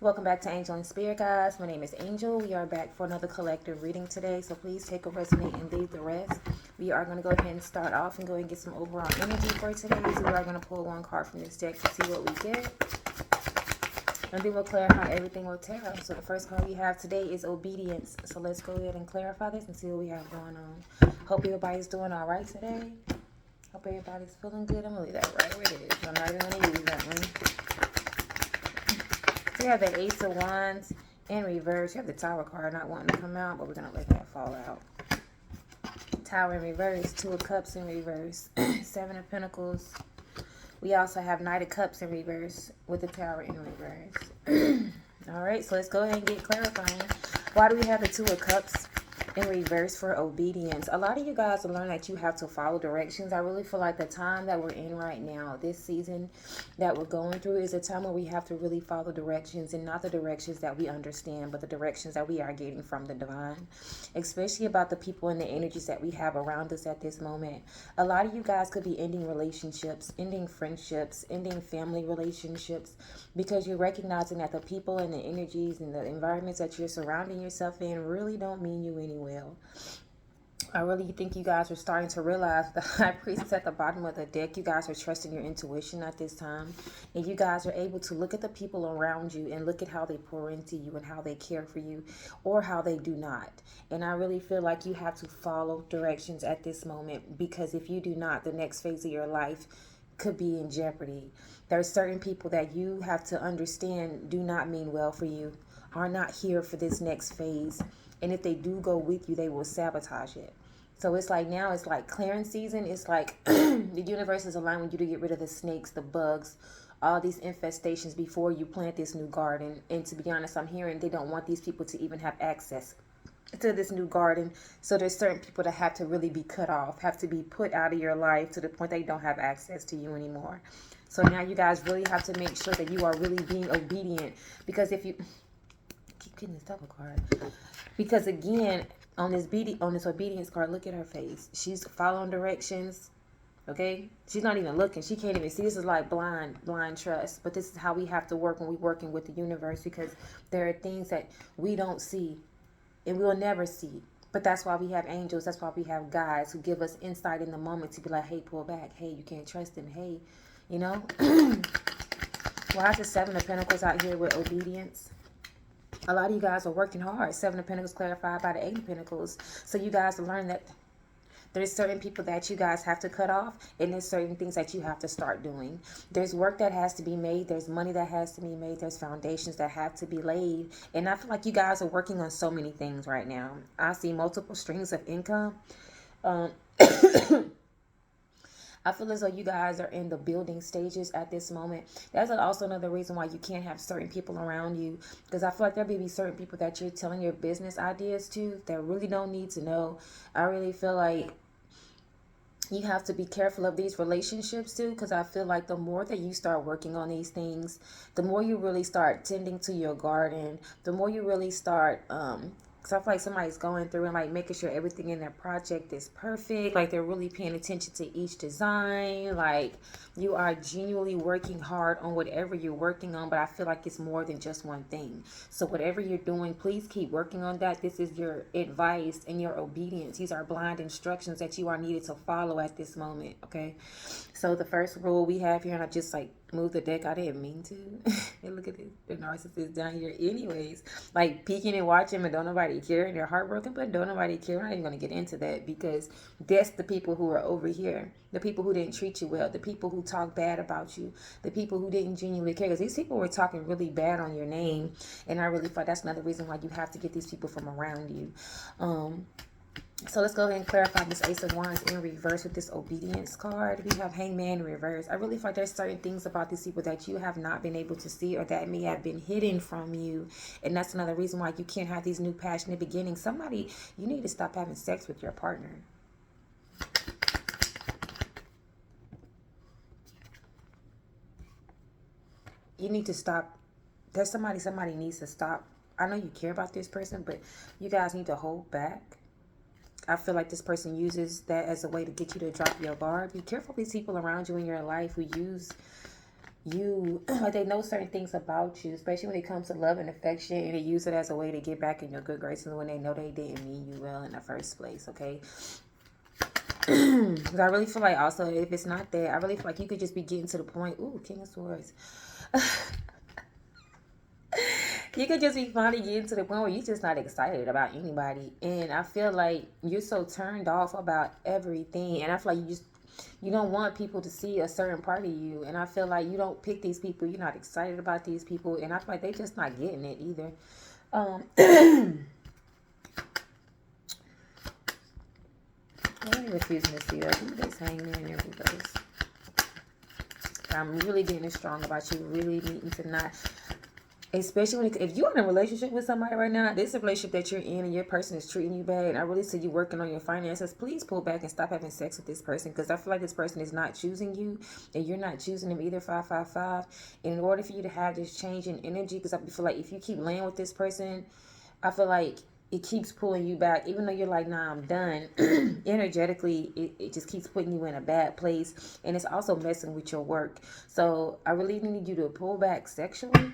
Welcome back to Angel and Spirit Guys. My name is Angel. We are back for another collective reading today. So please take a resonate and leave the rest. We are going to go ahead and start off and go and get some overall energy for today. So we are going to pull one card from this deck to see what we get. And then we'll clarify everything with tarot. So the first card we have today is obedience. So let's go ahead and clarify this and see what we have going on. Hope everybody's doing all right today. Hope everybody's feeling good. I'm going to leave that right where it is. I'm not even going to use that one. We have the Ace of Wands in reverse. You have the Tower card not wanting to come out, but we're going to let that fall out. Tower in reverse. Two of Cups in reverse. Seven of Pentacles. We also have Knight of Cups in reverse with the Tower in reverse. All right, so let's go ahead and get clarifying. Why do we have the Two of Cups in reverse for obedience? A lot of you guys will learn that you have to follow directions. I really feel like the time that we're in right now, this season that we're going through, is a time where we have to really follow directions, and not the directions that we understand, but the directions that we are getting from the divine, especially about the people and the energies that we have around us at this moment. A lot of you guys could be ending relationships, ending friendships, ending family relationships, because you're recognizing that the people and the energies and the environments that you're surrounding yourself in really don't mean you any well. I really think you guys are starting to realize the High Priestess at the bottom of the deck. You guys are trusting your intuition at this time. And you guys are able to look at the people around you and look at how they pour into you and how they care for you, or how they do not. And I really feel like you have to follow directions at this moment, because if you do not, the next phase of your life could be in jeopardy. There are certain people that you have to understand do not mean well for you, are not here for this next phase. And if they do go with you, they will sabotage it. So it's like now it's like clearing season. It's like the universe is allowing you to get rid of the snakes, the bugs, all these infestations before you plant this new garden. And to be honest, I'm hearing they don't want these people to even have access to this new garden. So there's certain people that have to really be cut off, have to be put out of your life to the point they don't have access to you anymore. So now you guys really have to make sure that you are really being obedient, because if you keep getting this double card, because again, on this obedience card, look at her face. She's following directions. Okay, she's not even looking. She can't even see. This is like blind trust. But this is how we have to work when we're working with the universe, because there are things that we don't see and we'll never see. But that's why we have angels. That's why we have guides who give us insight in the moment to be like, hey, pull back. Hey, you can't trust him. Hey, you know. Why is the Seven of Pentacles out here with obedience? A lot of you guys are working hard. Seven of Pentacles clarified by the Eight of Pentacles. So you guys learn that there's certain people that you guys have to cut off, and there's certain things that you have to start doing. There's work that has to be made. There's money that has to be made. There's foundations that have to be laid. And I feel like you guys are working on so many things right now. I see multiple streams of income. I feel as though you guys are in the building stages at this moment. That's also another reason why you can't have certain people around you, because I feel like there may be certain people that you're telling your business ideas to that really don't need to know. I really feel like you have to be careful of these relationships too, because I feel like the more that you start working on these things, the more you really start tending to your garden, the more you really start because I feel like somebody's going through and like making sure everything in their project is perfect. Like they're really paying attention to each design. Like you are genuinely working hard on whatever you're working on. But I feel like it's more than just one thing. So whatever you're doing, please keep working on that. This is your advice and your obedience. These are blind instructions that you are needed to follow at this moment. Okay. So the first rule we have here, and I just like move the deck. I didn't mean to. And look at this. The narcissist down here anyways. Like peeking and watching, but don't nobody care. And they're heartbroken, but don't nobody care. We're not even going to get into that, because that's the people who are over here. The people who didn't treat you well. The people who talk bad about you. The people who didn't genuinely care. Because these people were talking really bad on your name. And I really thought that's another reason why you have to get these people from around you. So let's go ahead and clarify this Ace of Wands in reverse with this obedience card. We have Hangman in reverse. I really feel like there's certain things about these people that you have not been able to see, or that may have been hidden from you. And that's another reason why you can't have these new passionate beginnings. Somebody, you need to stop having sex with your partner. You need to stop. There's somebody needs to stop. I know you care about this person, but you guys need to hold back. I feel like this person uses that as a way to get you to drop your guard. Be careful of these people around you in your life who use you, like they know certain things about you, especially when it comes to love and affection, and they use it as a way to get back in your good graces when they know they didn't mean you well in the first place, okay? Because I really feel like also, if it's not that, I really feel like you could just be getting to the point, ooh, King of Swords. You could just be finally getting to the point where you're just not excited about anybody. And I feel like you're so turned off about everything. And I feel like you don't want people to see a certain part of you. And I feel like you don't pick these people. You're not excited about these people. And I feel like they just not getting it either. I'm refusing to see that. This hangman in reverse. I'm really getting strong about you really needing to not, especially if you're in a relationship with somebody right now, this is a relationship that you're in and your person is treating you bad, and I really see you working on your finances, please pull back and stop having sex with this person, because I feel like this person is not choosing you and you're not choosing them either. 555. And in order for you to have this change in energy, because I feel like if you keep laying with this person, I feel like it keeps pulling you back, even though you're like, nah, I'm done. Energetically, it just keeps putting you in a bad place, and it's also messing with your work. So I really need you to pull back sexually.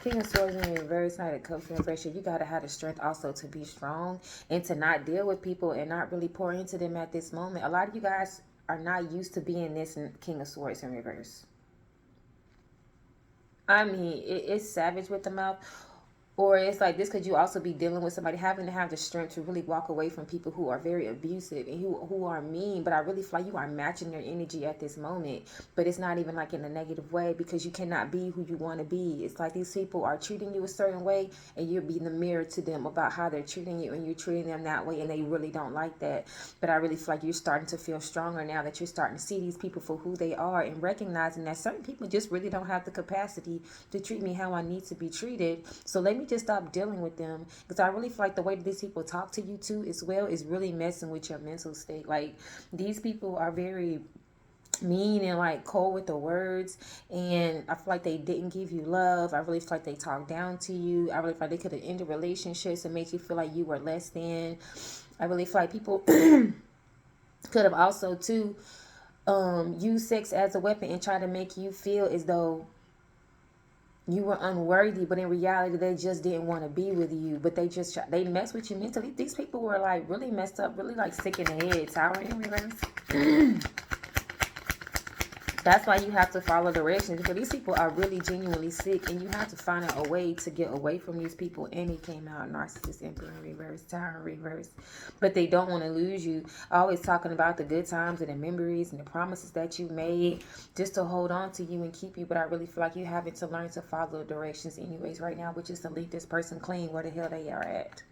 King of Swords in reverse, Knight of Cups in reverse. You gotta have the strength also to be strong and to not deal with people and not really pour into them at this moment. A lot of you guys are not used to being this King of Swords in reverse. I mean, it's savage with the mouth. Or it's like this, could you also be dealing with somebody having to have the strength to really walk away from people who are very abusive and who are mean, but I really feel like you are matching their energy at this moment, but it's not even like in a negative way, because you cannot be who you want to be. It's like these people are treating you a certain way and you're being the mirror to them about how they're treating you, and you're treating them that way and they really don't like that. But I really feel like you're starting to feel stronger now that you're starting to see these people for who they are and recognizing that certain people just really don't have the capacity to treat me how I need to be treated. So let me just stop dealing with them, because I really feel like the way that these people talk to you too as well is really messing with your mental state. Like, these people are very mean and like cold with the words, and I feel like they didn't give you love. I really feel like they talked down to you. I really feel like they could have ended relationships and make you feel like you were less than. I really feel like people could have also too used sex as a weapon and try to make you feel as though you were unworthy, but in reality they just didn't want to be with you, but they mess with you mentally. These people were like really messed up, really like sick in the head. Tower in reverse. That's why you have to follow directions, because these people are really genuinely sick, and you have to find a way to get away from these people. And it came out Narcissist, Emperor in reverse, Tower in reverse. But they don't want to lose you. Always talking about the good times and the memories and the promises that you made just to hold on to you and keep you. But I really feel like you're having to learn to follow directions anyways right now, which is to leave this person clean where the hell they are at.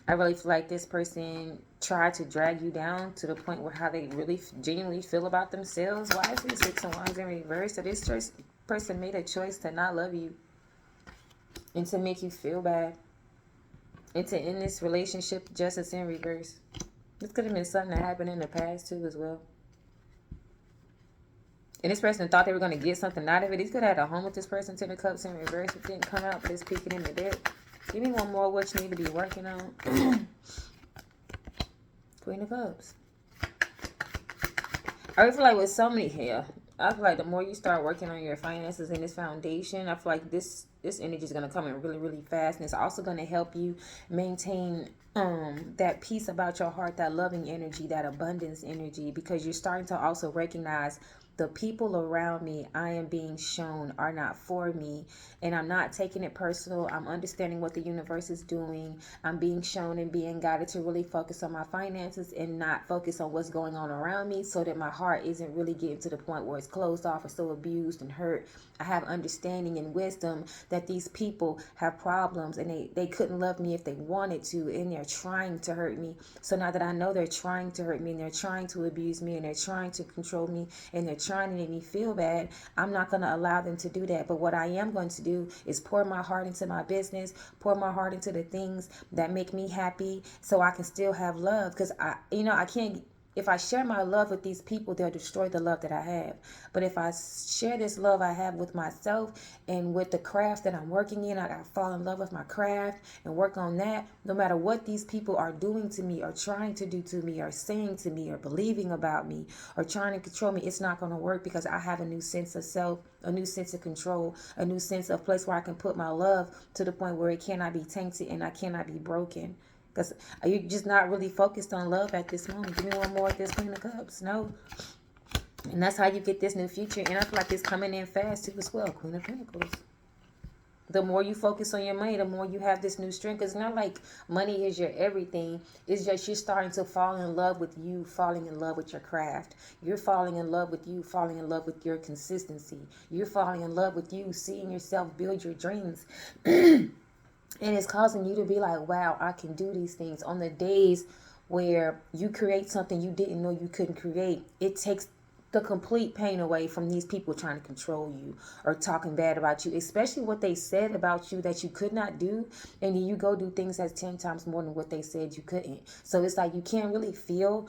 I really feel like this person tried to drag you down to the point where how they really genuinely feel about themselves. Why is this 6 of Wands in reverse? So this person made a choice to not love you and to make you feel bad and to end this relationship. Justice in reverse. This could have been something that happened in the past too as well. And this person thought they were going to get something out of it. He could have had a home with this person. 10 of Cups in reverse. It didn't come out, but it's peeking in the deck. Give me one more. What you need to be working on. Queen of Cups. I feel like with so many here, I feel like the more you start working on your finances and this foundation, I feel like this energy is going to come in really, really fast. And it's also going to help you maintain that peace about your heart, that loving energy, that abundance energy, because you're starting to also recognize the people around me I am being shown are not for me, and I'm not taking it personal. I'm understanding what the universe is doing. I'm being shown and being guided to really focus on my finances and not focus on what's going on around me, so that my heart isn't really getting to the point where it's closed off or so abused and hurt. I have understanding and wisdom that these people have problems and they couldn't love me if they wanted to, and they're trying to hurt me. So now that I know they're trying to hurt me and they're trying to abuse me and they're trying to control me and they're trying to make me feel bad, I'm not going to allow them to do that. But what I am going to do is pour my heart into my business, pour my heart into the things that make me happy, so I can still have love. Because I can't If I share my love with these people, they'll destroy the love that I have. But if I share this love I have with myself and with the craft that I'm working in, I gotta fall in love with my craft and work on that. No matter what these people are doing to me or trying to do to me or saying to me or believing about me or trying to control me, it's not going to work because I have a new sense of self, a new sense of control, a new sense of place where I can put my love to the point where it cannot be tainted and I cannot be broken. Because you're just not really focused on love at this moment. Give me one more of this Queen of Cups. No. And that's how you get this new future. And I feel like it's coming in fast too as well. Queen of Pentacles. The more you focus on your money, the more you have this new strength. It's not like money is your everything. It's just you're starting to fall in love with you, falling in love with your craft. You're falling in love with you, falling in love with your consistency. You're falling in love with you, seeing yourself build your dreams. And it's causing you to be like, wow, I can do these things. On the days where you create something you didn't know you couldn't create, it takes the complete pain away from these people trying to control you or talking bad about you, especially what they said about you that you could not do. And then you go do things that's 10 times more than what they said you couldn't. So it's like you can't really feel,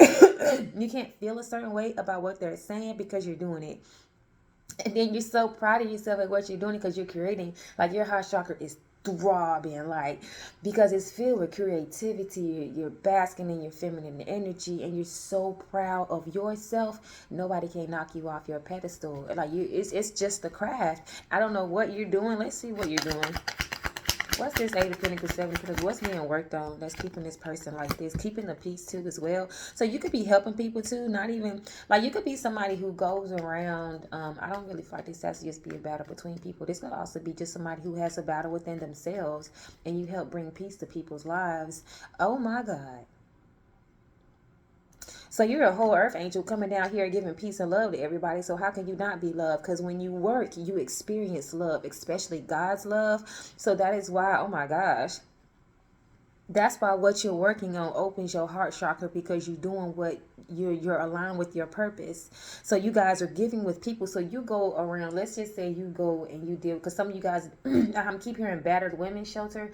you can't feel a certain way about what they're saying because you're doing it. And then you're so proud of yourself at what you're doing because you're creating. Like your heart chakra is throbbing, like, because it's filled with creativity. You're basking in your feminine energy and you're so proud of yourself. Nobody can knock you off your pedestal. Like it's just the craft. I don't know what you're doing. Let's see what you're doing. What's this 8 of Pentacles, 7 of Pentacles? What's being worked on that's keeping this person like this? Keeping the peace too as well. So you could be helping people too. Not even, like you could be somebody who goes around. I don't really feel like this has to just be a battle between people. This could also be just somebody who has a battle within themselves. And you help bring peace to people's lives. Oh my God. So you're a whole earth angel coming down here giving peace and love to everybody. So how can you not be loved? Because when you work, you experience love, especially God's love. So that is why, oh my gosh, that's why what you're working on opens your heart chakra, because you're doing what you're aligned with your purpose. So you guys are giving with people. So you go around, let's just say you go and you deal, because some of you guys, I'm keep hearing battered women's shelter.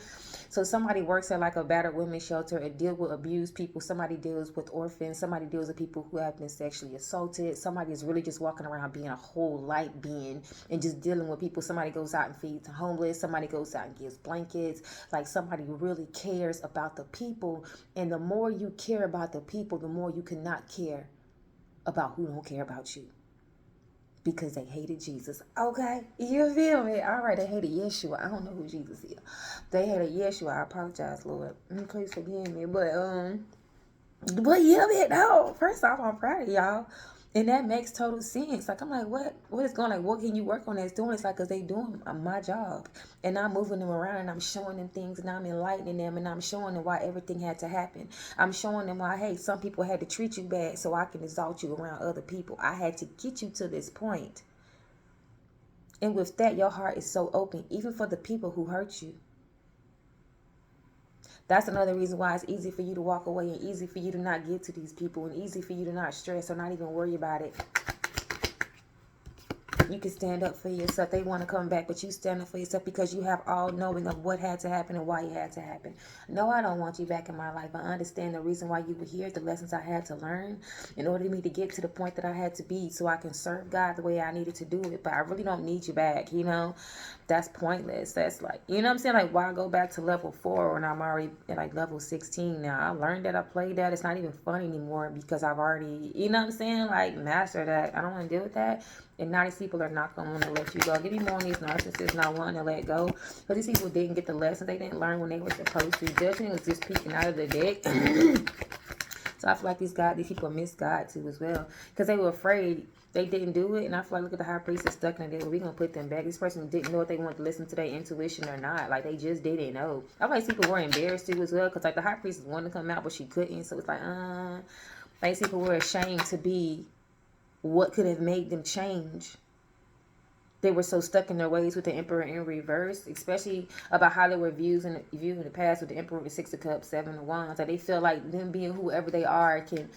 So somebody works at like a battered women's shelter and deal with abused people. Somebody deals with orphans. Somebody deals with people who have been sexually assaulted. Somebody is really just walking around being a whole light being and just dealing with people. Somebody goes out and feeds the homeless. Somebody goes out and gives blankets. Like somebody really cares about the people. And the more you care about the people, the more you cannot care about who don't care about you, because they hated Jesus. Okay, you feel me? All right, they hated Yeshua. I don't know who Jesus is. They hated Yeshua. I apologize, Lord. Please forgive me. But yeah, man, no. First off, I'm proud of y'all. And that makes total sense. Like, I'm like, what is going on? Like, what can you work on that's doing? It's like, because they doing my job. And I'm moving them around and I'm showing them things and I'm enlightening them and I'm showing them why everything had to happen. I'm showing them why, hey, some people had to treat you bad so I can exalt you around other people. I had to get you to this point. And with that, your heart is so open, even for the people who hurt you. That's another reason why it's easy for you to walk away and easy for you to not get to these people and easy for you to not stress or not even worry about it. You can stand up for yourself. They want to come back, but you stand up for yourself because you have all knowing of what had to happen and why it had to happen. No, I don't want you back in my life. I understand the reason why you were here, the lessons I had to learn in order for me to get to the point that I had to be so I can serve God the way I needed to do it. But I really don't need you back, you know. That's pointless. That's like, you know what I'm saying? Like, why go back to level 4 when I'm already at like level 16 now? I learned that, I played that. It's not even fun anymore because I've already, you know what I'm saying? Like, mastered that. I don't want to deal with that. And now these people are not going to want to let you go. Give me more on these narcissists not wanting to let go. Because these people didn't get the lesson. They didn't learn when they were supposed to. Judgment was just peeking out of the deck. So I feel like these people missed God too as well. Because they were afraid. They didn't do it. And I feel like, look at the high priest is stuck in there. We're going to put them back. This person didn't know if they wanted to listen to their intuition or not. Like, they just didn't know. I feel like people were embarrassed too as well. Because, like, the high priest wanted to come out, but she couldn't. So it's like people were ashamed to be what could have made them change. They were so stuck in their ways with the Emperor in reverse, especially about how they were viewed in the past with the Emperor with the 6 of Cups, 7 of Wands. Like, they feel like them being whoever they are can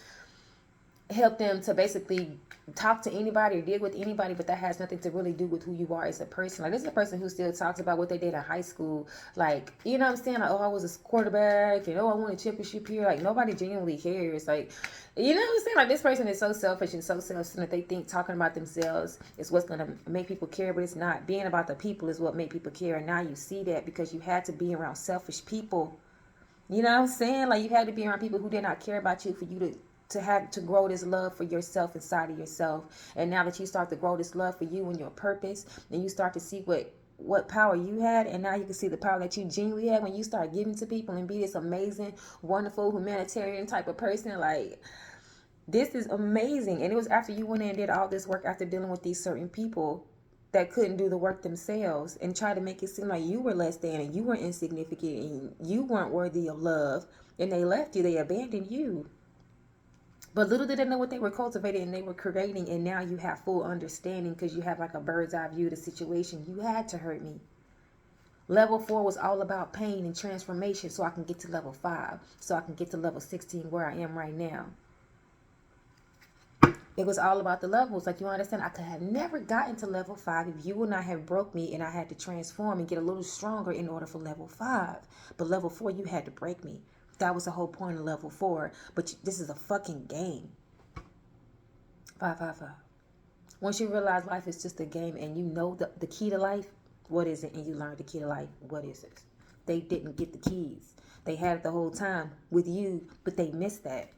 help them to basically talk to anybody or deal with anybody, but that has nothing to really do with who you are as a person. Like, this is a person who still talks about what they did in high school. Like, you know what I'm saying? Like, oh, I was a quarterback, and oh, I won a championship here. Like, nobody genuinely cares. Like, you know what I'm saying? Like, this person is so selfish and so self-centered. They think talking about themselves is what's going to make people care, but it's not. Being about the people is what make people care. And now you see that because you had to be around selfish people. You know what I'm saying? Like, you had to be around people who did not care about you for you to have to grow this love for yourself inside of yourself. And now that you start to grow this love for you and your purpose, then you start to see what power you had, and now you can see the power that you genuinely had when you start giving to people and be this amazing, wonderful, humanitarian type of person. Like, this is amazing. And it was after you went in and did all this work after dealing with these certain people that couldn't do the work themselves and try to make it seem like you were less than and you were insignificant and you weren't worthy of love, and they left you, they abandoned you. But little did they know what they were cultivating and they were creating, and now you have full understanding because you have like a bird's eye view of the situation. You had to hurt me. Level 4 was all about pain and transformation so I can get to level 5, so I can get to level 16 where I am right now. It was all about the levels. Like, you understand, I could have never gotten to level 5 if you would not have broke me, and I had to transform and get a little stronger in order for level 5. But level 4, you had to break me. That was the whole point of level 4. But this is a fucking game. 555. Once you realize life is just a game and you know the key to life, what is it? And you learn the key to life, what is it? They didn't get the keys. They had it the whole time with you, but they missed that.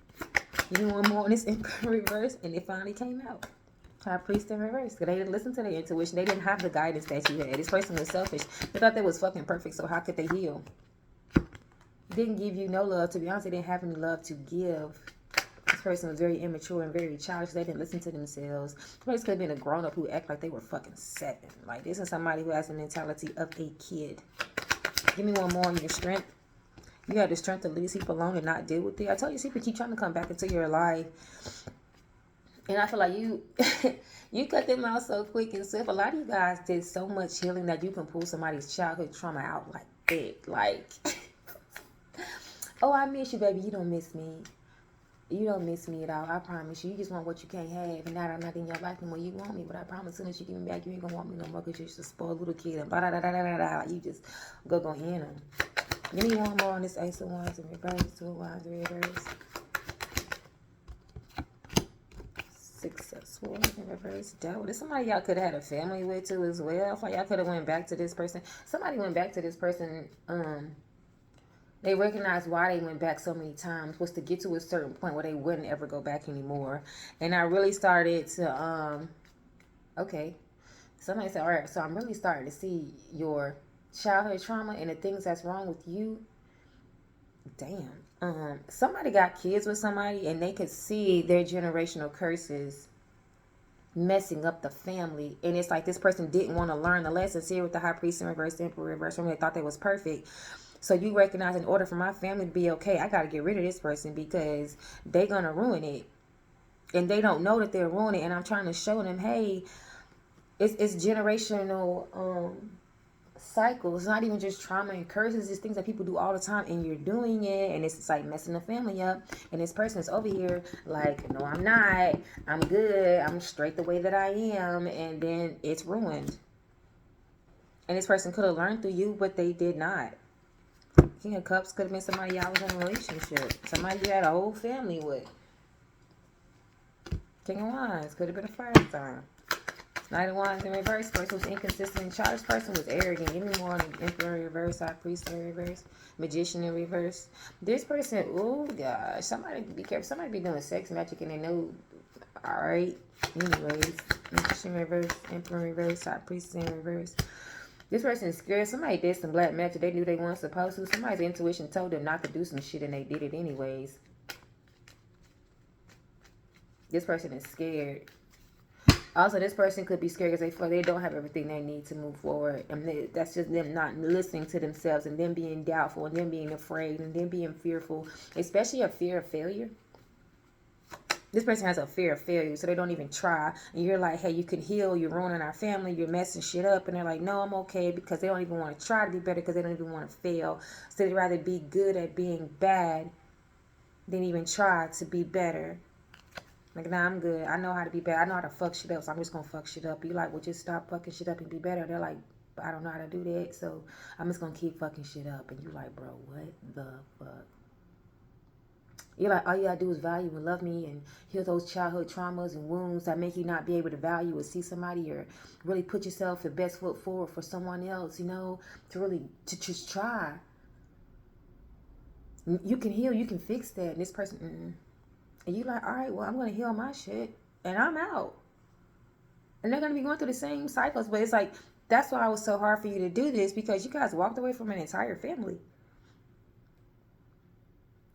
You know, one more on this in reverse, and it finally came out. High priest in reverse. Because they didn't listen to their intuition. They didn't have the guidance that you had. This person was selfish. They thought they was fucking perfect, so how could they heal? Didn't give you no love. To be honest, they didn't have any love to give. This person was very immature and very childish. They didn't listen to themselves. This person could have been a grown-up who act like they were fucking 7. Like, this is somebody who has the mentality of a kid. Give me one more on your strength. You have the strength to leave these people alone and not deal with it. I tell you, people keep trying to come back into your life. And I feel like you you cut them out so quick and swift. A lot of you guys did so much healing that you can pull somebody's childhood trauma out like that. Like, oh, I miss you, baby. You don't miss me. You don't miss me at all. I promise you. You just want what you can't have. And now I'm not in your life anymore. You want me. But I promise as soon as you give me back, you ain't going to want me no more because you're just a spoiled little kid. And blah, blah, blah, blah, blah, blah. You just go in them. Give me one more on this Ace of Wands in reverse. 2 of Wands in reverse. 6 of Swords in reverse. Devil. This somebody y'all could have had a family with too as well. I thought y'all could have went back to this person. Somebody went back to this person. They recognized why they went back so many times was to get to a certain point where they wouldn't ever go back anymore. And I really started to okay. Somebody said, all right, so I'm really starting to see your childhood trauma and the things that's wrong with you. Damn. Somebody got kids with somebody and they could see their generational curses messing up the family, and it's like this person didn't want to learn the lessons. Here with the High Priest in reverse, Emperor reverse, they thought they was perfect. So you recognize, in order for my family to be okay, I got to get rid of this person because they're gonna ruin it, and they don't know that they're ruining it. And I'm trying to show them, hey, it's generational cycle. It's not even just trauma and curses. It's things that people do all the time, and you're doing it, and it's like messing the family up. And this person is over here like, no, I'm not. I'm good. I'm straight the way that I am, and then it's ruined. And this person could have learned through you, but they did not. King of Cups could have been somebody y'all was in a relationship. Somebody you had a whole family with. King of Wands could have been a fire sign. Knight of Wands in reverse. Person was inconsistent and childish. Person was arrogant. Give me more on the Emperor in reverse. High Priest in reverse. Magician in reverse. This person, oh gosh. Somebody be careful. Somebody be doing sex magic and they know. Alright. Anyways. Magician in reverse. Emperor in reverse. High Priest in reverse. This person is scared. Somebody did some black magic. They knew they weren't supposed to. Somebody's intuition told them not to do some shit and they did it anyways. This person is scared. Also, this person could be scared because they feel they don't have everything they need to move forward. And that's just them not listening to themselves and them being doubtful and them being afraid and them being fearful, especially a fear of failure. This person has a fear of failure, so they don't even try. And you're like, hey, you can heal. You're ruining our family. You're messing shit up. And they're like, no, I'm okay, because they don't even want to try to be better because they don't even want to fail. So they'd rather be good at being bad than even try to be better. Like, nah, I'm good. I know how to be better. I know how to fuck shit up, so I'm just gonna fuck shit up. You like, well, just stop fucking shit up and be better. They're like, I don't know how to do that, so I'm just gonna keep fucking shit up. And you like, bro, what the fuck? You're like, all you gotta do is value and love me and heal those childhood traumas and wounds that make you not be able to value or see somebody or really put yourself the best foot forward for someone else, you know, to just try. You can heal, you can fix that. And this person, and you like, all right, well, I'm gonna heal my shit and I'm out. And they're gonna be going through the same cycles, but it's like, that's why it was so hard for you to do this, because you guys walked away from an entire family.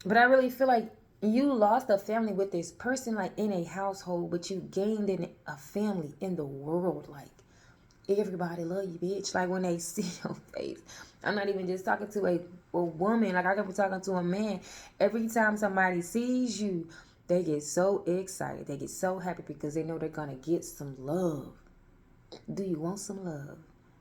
But I really feel like you lost a family with this person, like in a household, but you gained in a family in the world. Like, everybody love you, bitch. Like, when they see your face. I'm not even just talking to a woman. Like, I could be talking to a man. Every time somebody sees you, they get so excited. They get so happy because they know they're going to get some love. Do you want some love?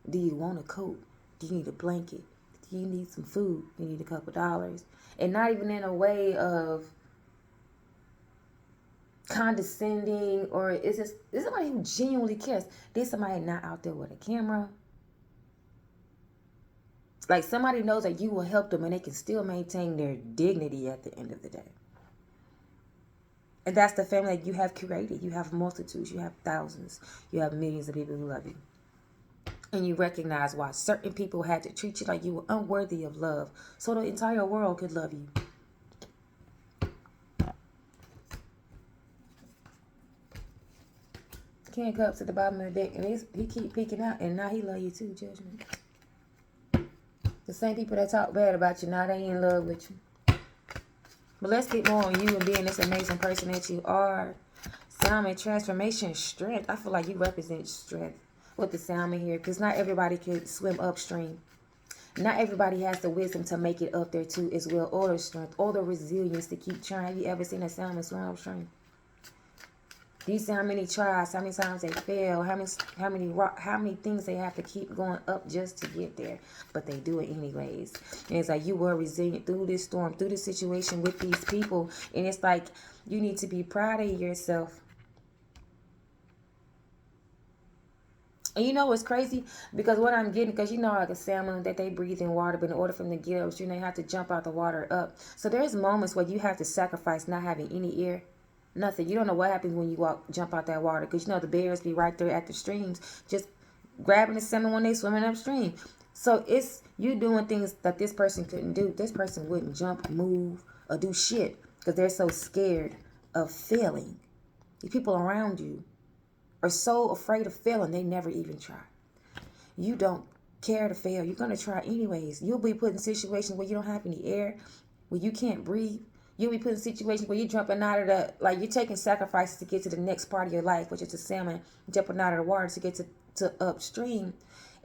Do you want a coat? Do you need a blanket? Do you need some food? You need a couple dollars? And not even in a way of condescending, or is somebody who genuinely cares. There's somebody not out there with a camera. Like, somebody knows that you will help them and they can still maintain their dignity at the end of the day. And that's the family that you have created. You have multitudes, you have thousands, you have millions of people who love you. And you recognize why certain people had to treat you like you were unworthy of love, so the entire world could love you. King Cups at the bottom of the deck, and he keep peeking out, and now he love you too, Judgment. The same people that talk bad about you, now they in love with you. But let's get more on you and being this amazing person that you are. Salmon, transformation, strength. I feel like you represent strength with the salmon here, because not everybody can swim upstream. Not everybody has the wisdom to make it up there too as well, or the strength, or the resilience to keep trying. Have you ever seen a salmon swim upstream? Do you see how many tries, how many times they fail, how many things they have to keep going up just to get there? But they do it anyways. And it's like, you were resilient through this storm, through this situation with these people. And it's like, you need to be proud of yourself. And you know what's crazy? Because what I'm getting, because you know, like a salmon, that they breathe in water, but in order for them to get up, they have to jump out the water up. So there's moments where you have to sacrifice not having any air. Nothing. You don't know what happens when you jump out that water, because you know the bears be right there at the streams, just grabbing the salmon when they swimming upstream. So it's you doing things that this person couldn't do. This person wouldn't jump, move, or do shit because they're so scared of failing. The people around you are so afraid of failing, they never even try. You don't care to fail. You're going to try anyways. You'll be put in situations where you don't have any air, where you can't breathe. You'll be put in situations where you're jumping out of like you're taking sacrifices to get to the next part of your life, which is the salmon jumping out of the water to get to upstream.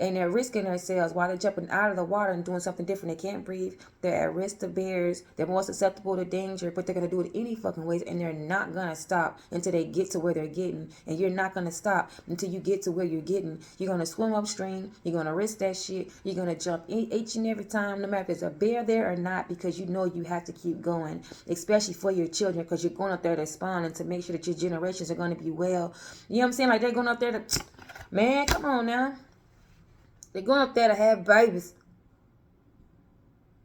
And they're risking themselves while they're jumping out of the water and doing something different. They can't breathe. They're at risk to bears. They're more susceptible to danger, but they're going to do it any fucking ways. And they're not going to stop until they get to where they're getting. And you're not going to stop until you get to where you're getting. You're going to swim upstream. You're going to risk that shit. You're going to jump each and every time, no matter if there's a bear there or not, because you know you have to keep going, especially for your children, because you're going up there to spawn and to make sure that your generations are going to be well. You know what I'm saying? Like, they're going up there to, man, come on now. They're going up there to have babies.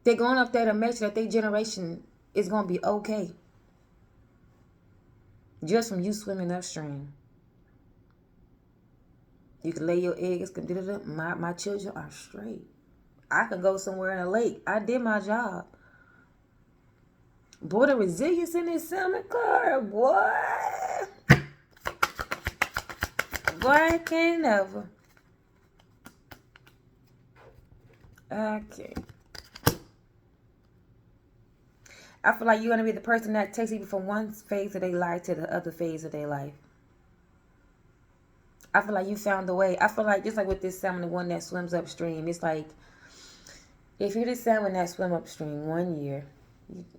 They're going up there to make sure that their generation is going to be okay. Just from you swimming upstream. You can lay your eggs. My children are straight. I can go somewhere in a lake. I did my job. Boy, the resilience in this salmon card, boy. Boy, I can't never. Okay. I feel like you're going to be the person that takes people from one phase of their life to the other phase of their life. I feel like you found a way. I feel like, just like with this salmon, the one that swims upstream, it's like, if you're the salmon that swim upstream 1 year,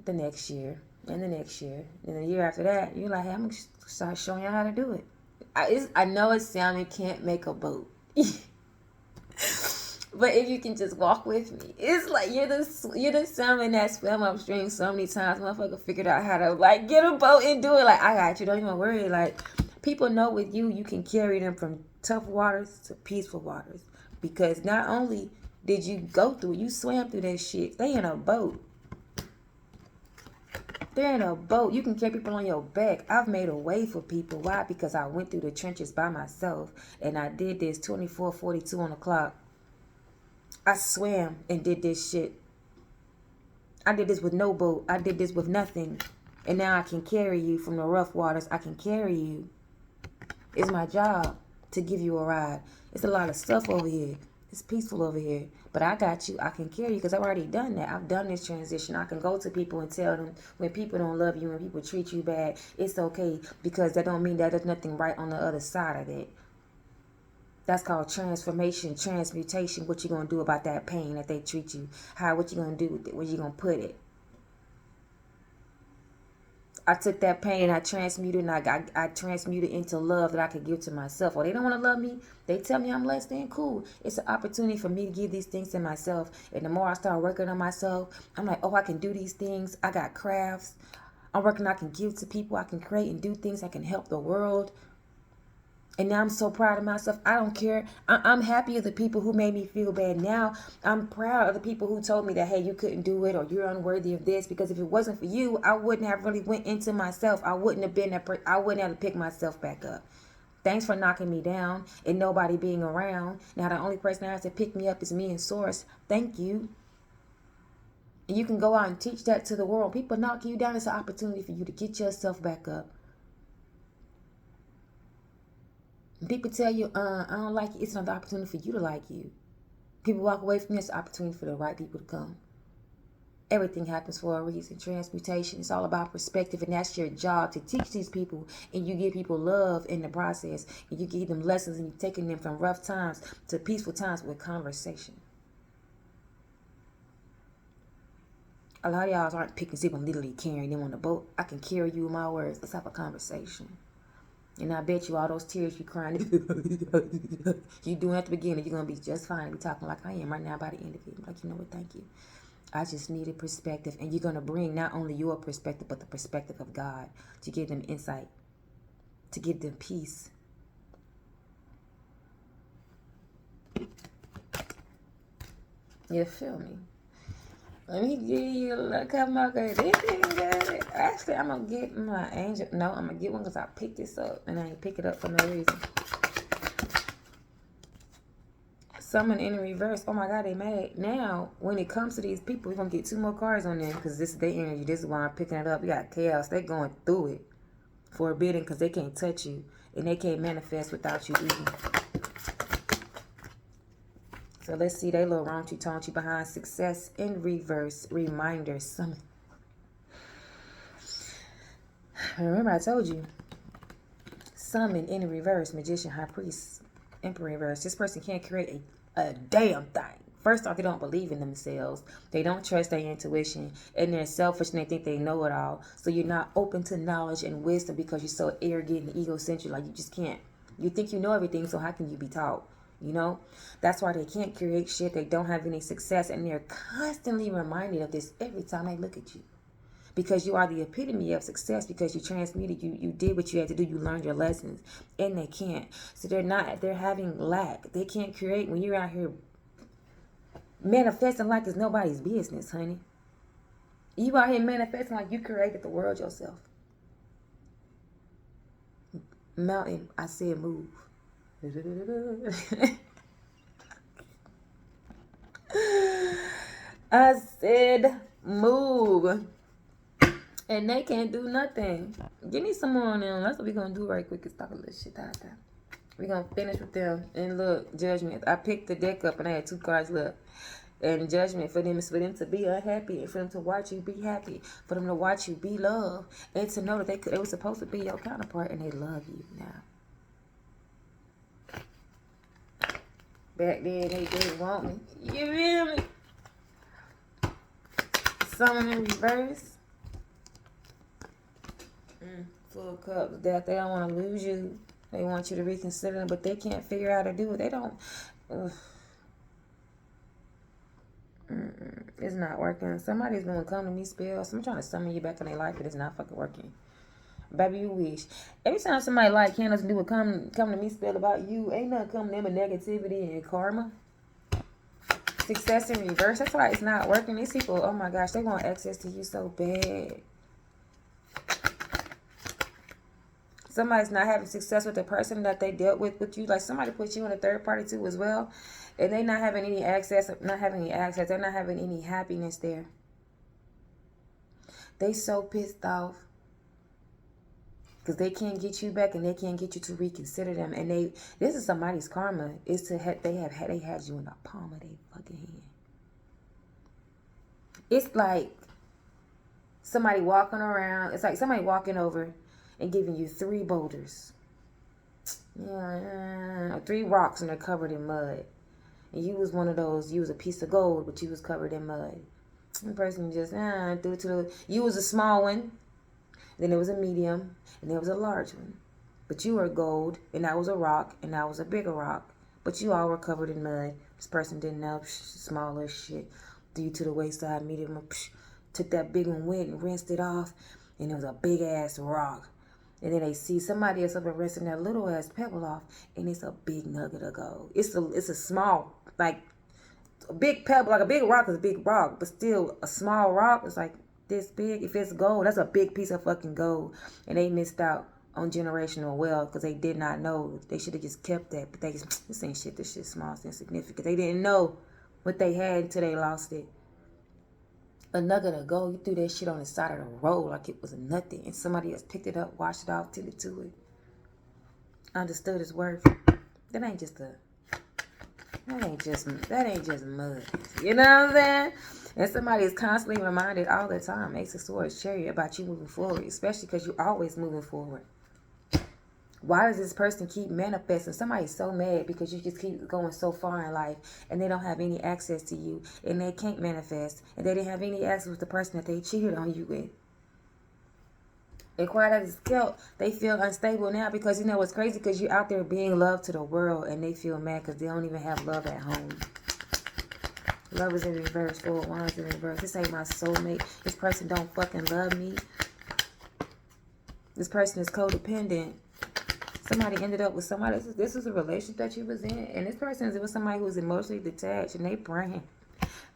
the next year, and the next year, and the year after that, you're like, hey, I'm going to start showing you how to do it. I know a salmon can't make a boat. But if you can just walk with me, it's like you're the salmon that swam upstream so many times. Motherfucker figured out how to like get a boat and do it. Like I got you. Don't even worry. Like people know with you, you can carry them from tough waters to peaceful waters because not only did you go through, you swam through that shit. They in a boat. They're in a boat. You can carry people on your back. I've made a way for people. Why? Because I went through the trenches by myself and I did this 24:42 on the clock. I swam and did this shit. I did this with no boat. I did this with nothing. And now I can carry you from the rough waters. I can carry you. It's my job to give you a ride. It's a lot of stuff over here. It's peaceful over here. But I got you. I can carry you because I've already done that. I've done this transition. I can go to people and tell them when people don't love you, when people treat you bad, it's okay because that don't mean that there's nothing right on the other side of it. That's called transformation, transmutation. What you gonna do about that pain that they treat you? What you gonna do with it? Where you gonna put it? I took that pain and I transmuted, and I transmuted into love that I could give to myself. Or they don't want to love me. They tell me I'm less than cool. It's an opportunity for me to give these things to myself. And the more I start working on myself, I'm like, oh, I can do these things. I got crafts. I'm working. I can give to people. I can create and do things that can help the world. And now I'm so proud of myself. I don't care. I'm happy of the people who made me feel bad. Now I'm proud of the people who told me that, hey, you couldn't do it or you're unworthy of this. Because if it wasn't for you, I wouldn't have really went into myself. I wouldn't have picked myself back up. Thanks for knocking me down and nobody being around. Now the only person that has to pick me up is me and Source. Thank you. And you can go out and teach that to the world. People knock you down. It's an opportunity for you to get yourself back up. People tell you, I don't like you. It's another opportunity for you to like you. People walk away from this opportunity for the right people to come. Everything happens for a reason. Transmutation, it's all about perspective, and that's your job to teach these people, and you give people love in the process, and you give them lessons, and you're taking them from rough times to peaceful times with conversation. A lot of y'all aren't picking people literally carrying them on the boat. I can carry you with my words. Let's have a conversation. And I bet you all those tears you crying, you doing at the beginning, you're going to be just fine. Be talking like I am right now by the end of it. Like, you know what, thank you. I just needed perspective. And you're going to bring not only your perspective, but the perspective of God to give them insight, to give them peace. You feel me? Let me give you a look at my good. Actually, I'm going to get my angel. No, I'm going to get one because I picked this up. And I ain't pick it up for no reason. Summon in reverse. Oh my God, they mad. Now, when it comes to these people, we're going to get 2 more cards on them. Because this is their energy. This is why I'm picking it up. You got chaos. They're going through it. Forbidden because they can't touch you. And they can't manifest without you either. So let's see, they little raunchy taunchy behind success in reverse. Reminder, summon. Remember I told you. Summon in reverse. Magician, high priest, emperor reverse. This person can't create a damn thing. First off, they don't believe in themselves. They don't trust their intuition. And they're selfish and they think they know it all. So you're not open to knowledge and wisdom because you're so arrogant and egocentric. Like you just can't. You think you know everything, so how can you be taught? You know, that's why they can't create shit. They don't have any success, and they're constantly reminded of this every time they look at you, because you are the epitome of success, because you transmuted, you did what you had to do, you learned your lessons, and they can't. So they're having lack. They can't create when you're out here manifesting like it's nobody's business, honey. You out here manifesting like you created the world yourself. Mountain, I said move. I said move. And they can't do nothing. Give me some more on them. That's what we're going to do right quick. Is talk a little shit out there. We're going to finish with them. And look, judgment. I picked the deck up and I had 2 cards left. And judgment for them is for them to be unhappy, and for them to watch you be happy, for them to watch you be loved, and to know that they were supposed to be your counterpart and they love you now. Back then, they didn't want me. You feel me? Summon in reverse. Full cups. That they don't want to lose you. They want you to reconsider them, but they can't figure out how to do it. They don't. It's not working. Somebody's gonna come to me spells. I'm trying to summon you back in their life, but it's not fucking working. Baby, you wish. Every time somebody like candles and do a come to me spell about you, ain't nothing coming to them but negativity and karma. Success in reverse. That's why it's not working. These people, oh my gosh, they want access to you so bad. Somebody's not having success with the person that they dealt with you. Like somebody put you in a third party too as well. And they not having any access, They're not having any happiness there. They so pissed off. Because they can't get you back and they can't get you to reconsider them. And this is somebody's karma. Is to they had you in the palm of their fucking hand. It's like somebody walking around. It's like somebody walking over and giving you 3 boulders. Yeah, 3 rocks and they're covered in mud. And you was one of those. You was a piece of gold, but you was covered in mud. The person just threw it to the. You was a small one. Then there was a medium, and there was a large one. But you were gold, and that was a rock, and that was a bigger rock. But you all were covered in mud. This person didn't know, smaller shit. Threw you to the wayside, medium, took that big one, went and rinsed it off, and it was a big-ass rock. And then they see somebody else up and rinsing that little-ass pebble off, and it's a big nugget of gold. It's a small, like, a big pebble, like a big rock is a big rock, but still a small rock is like, this big. If it's gold, that's a big piece of fucking gold. And they missed out on generational wealth because they did not know. They should have just kept that. But this ain't shit. This shit's small. It's insignificant. They didn't know what they had until they lost it. A nugget of gold, you threw that shit on the side of the road like it was nothing. And somebody else picked it up, washed it off, tended to it. Understood its worth. That ain't just mud. You know what I'm saying? And somebody is constantly reminded all the time, Ace of Swords, Chariot, about you moving forward, especially because you're always moving forward. Why does this person keep manifesting? Somebody's so mad because you just keep going so far in life and they don't have any access to you and they can't manifest and they didn't have any access with the person that they cheated on you with. And quiet as it's kept, they feel unstable now because you know what's crazy? Because you're out there being loved to the world and they feel mad because they don't even have love at home. Love is in reverse. 4 of Wands in reverse. This ain't my soulmate. This person don't fucking love me. This person is codependent. Somebody ended up with somebody. This is a relationship that you was in. And this person is with somebody who is emotionally detached. And they praying.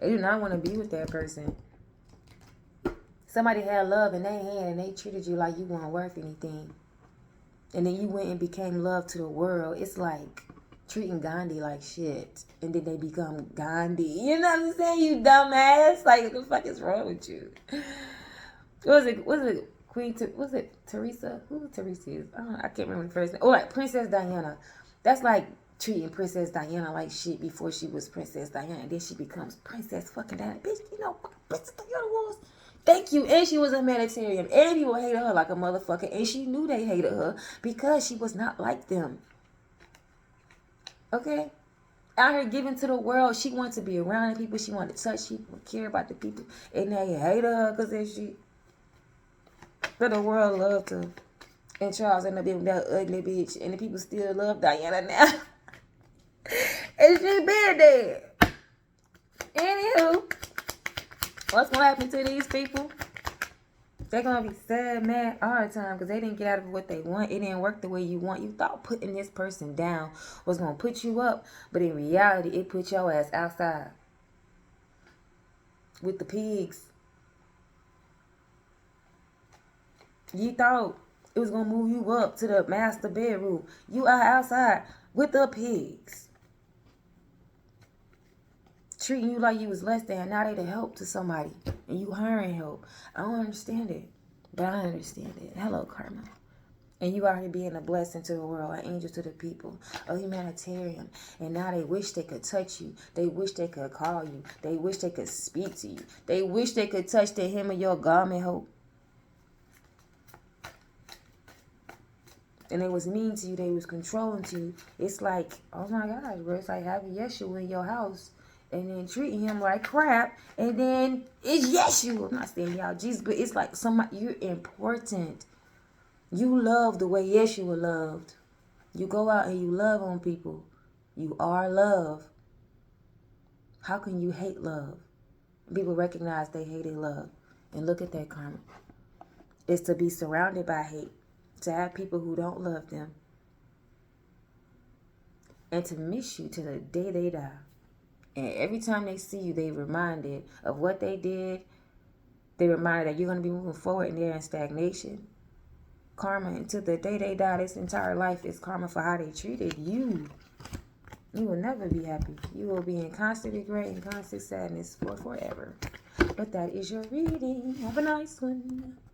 They do not want to be with that person. Somebody had love in their hand. And they treated you like you weren't worth anything. And then you went and became love to the world. It's like treating Gandhi like shit. And then they become Gandhi. You know what I'm saying? You dumbass. Like, what the fuck is wrong with you? Was it Teresa? Who Teresa is? I can't remember the first name. Oh, like Princess Diana. That's like treating Princess Diana like shit before she was Princess Diana. And then she becomes Princess fucking Diana. Bitch, you know fucking Princess Diana was. Thank you. And she was a humanitarian. And people hated her like a motherfucker. And she knew they hated her because she was not like them. Okay? Out here giving to the world. She wanted to be around the people. She wanted to touch people, care about the people. And they hated her because of she. But the world loved her. And Charles ended up being that ugly bitch. And the people still love Diana now. And she been dead. Anywho, what's going to happen to these people? They're going to be sad, mad all the time because they didn't get out of what they want. It didn't work the way you want. You thought putting this person down was going to put you up. But in reality, it put your ass outside. With the pigs. You thought it was going to move you up to the master bedroom. You are outside with the pigs. Treating you like you was less than. Now they the help to somebody. And you hiring help. I don't understand it. But I understand it. Hello, karma. And you out here being a blessing to the world. An angel to the people. A humanitarian. And now they wish they could touch you. They wish they could call you. They wish they could speak to you. They wish they could touch the hem of your garment, hope. And they was mean to you. They was controlling to you. It's like, oh my gosh, bro. It's like having Yeshua in your house. And then treating him like crap. And then it's Yeshua. I'm not saying y'all Jesus. But it's like somebody, you're important. You love the way Yeshua loved. You go out and you love on people. You are love. How can you hate love? People recognize they hated love. And look at that karma. It's to be surrounded by hate. To have people who don't love them. And to miss you to the day they die. And every time they see you, they reminded of what they did. They reminded that you're going to be moving forward and they're in stagnation. Karma until the day they die, this entire life is karma for how they treated you. You will never be happy. You will be in constant regret and constant sadness for forever. But that is your reading. Have a nice one.